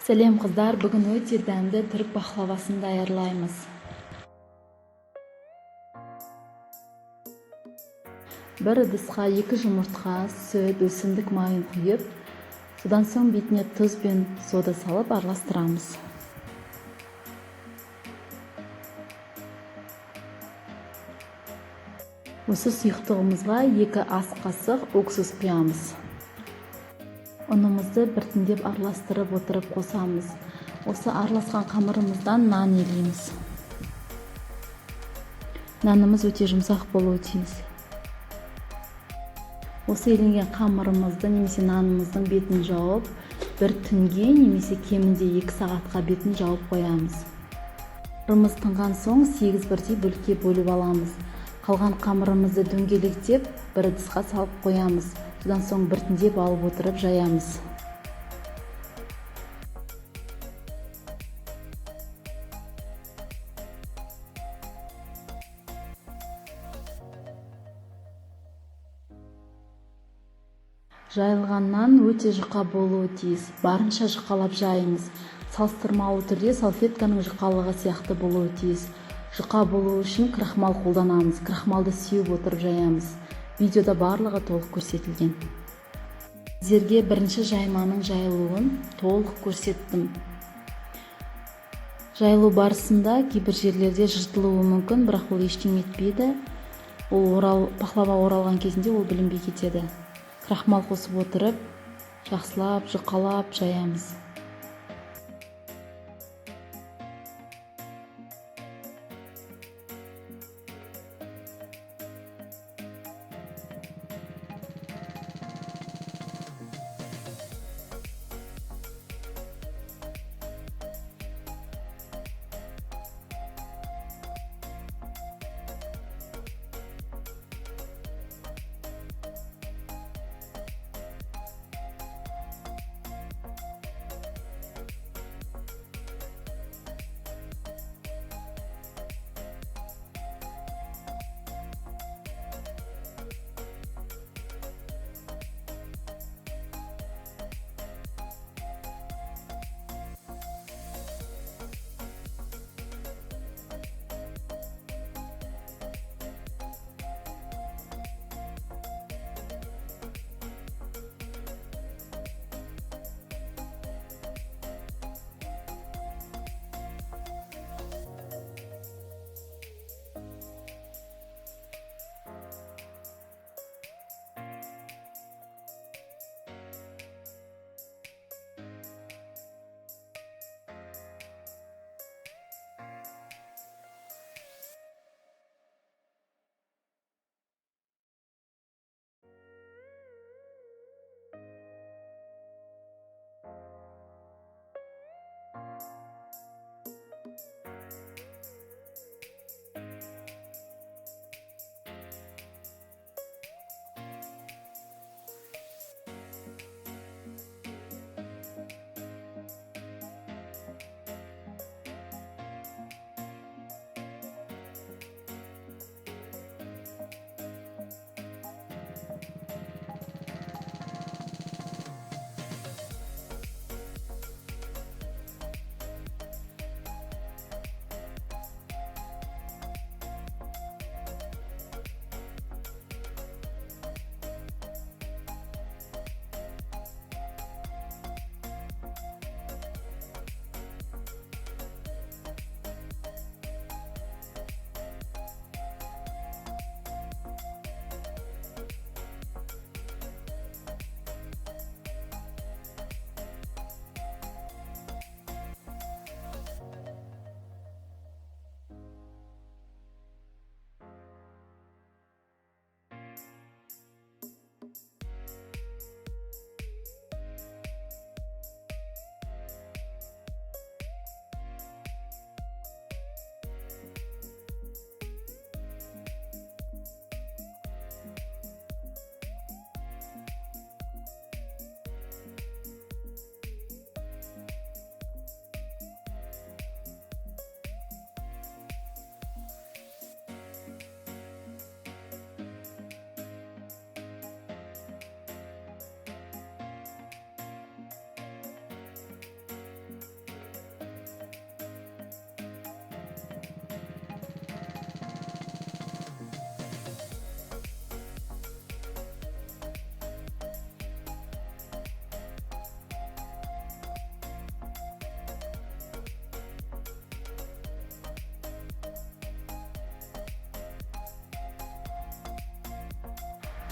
Сәлем қыздар, бүгін өте дәмді түрік бақлавасын даярлаймыз. Бір ыдысқа 2 жұмыртқа, сүт, өсімдік майын құйып, содан соң бетіне тұз бен сода салып араластырамыз. Осы сұйықтығымызға 2 ас қасық уксус құямыз. Ұнымызды біртіндеп араластырып отырып қосамыз. Осы араласқан қамырымыздан нан елейміз. Нанымыз өте жұмсақ болуы тиіс. Осы еленген қамырымызды немесе нанымыздың бетін жауып, бір түнге немесе кемінде 2 сағатқа бетін жауып қоямыз. Қамырымыз тынған соң 8 бірдей бөлікке бөліп аламыз. Қалған қамырымызды дөңгелектеп бір ыдысқа салып қоямыз. Содан соң біртіндеп алып отырып жаямыз. Жайылғаннан өте жұқа болуы тиіс. Барынша жұқалап жайыңыз. Салыстырмалы түрде салфетканың жұқалығы сияқты болуы тиіс. Жұқа болуы үшін крахмал қолданамыз. Крахмалды сеуіп отырып жаямыз. Видеода барлығы толық көрсетілген. Сіздерге бірінші жайманың жайылуын толық көрсеттім. Жайылу барысында кейбір жерлерде жыртылуы мүмкін, бірақ ол ештеңе етпейді. Пахлава оралған кезінде ол білінбей кетеді. Крахмал қосып отырып, жақсылап, жұқалап жаямыз.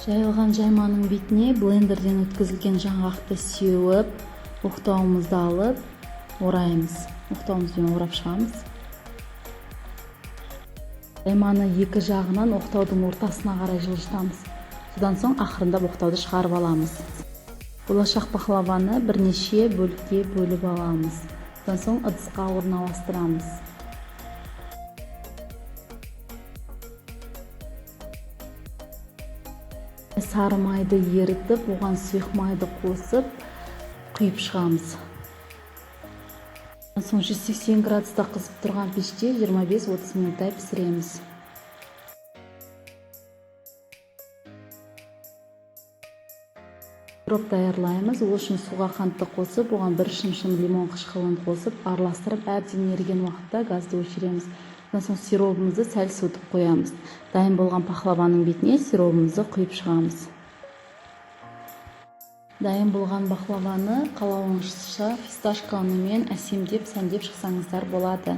Жайылған жайманың бетіне блендерден өткізілген жаңғақты сеуіп, оқтауымызды алып, ораймыз. Оқтауымызбен орап шығамыз. Жайманы екі жағынан оқтаудың ортасына қарай жылжытамыз. Содан соң ақырындап оқтауды шығарып аламыз. Болашақ пахлаваны бірнеше бөлікке бөліп аламыз. Содан соң ыдысқа орналастырамыз. Сары майды ерітіп, оған сұйық майды қосып, құйып шығамыз. Содан соң 180 градуста қызып тұрған пеште 25-30 минуттай пісіреміз. Сироп даярлаймыз. Ол үшін суға қантты қосып, оған бір шымшым лимон қышқылын қосып, араластырып, әбден еріген уақытта газды өшіреміз. Содан соң сиробымызды сәл суытып қоямыз. Дайын болған пахлаваның бетіне сиробымызды құйып шығамыз. Дайын болған пахлаваны қалауыңызша фисташка ұнымен әсемдеп, сәндеп шықсаңыздар болады.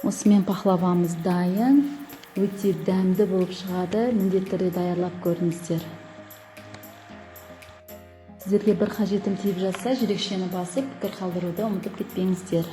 Осымен пахлавамыз дайын, өте дәмді болып шығады. Міндетті түрде даярлап көріңіздер. Сіздерге бір қажетім тиіп жатса, жүрекшені басып, пікір қалдыруды ұмытып кетпеңіздер.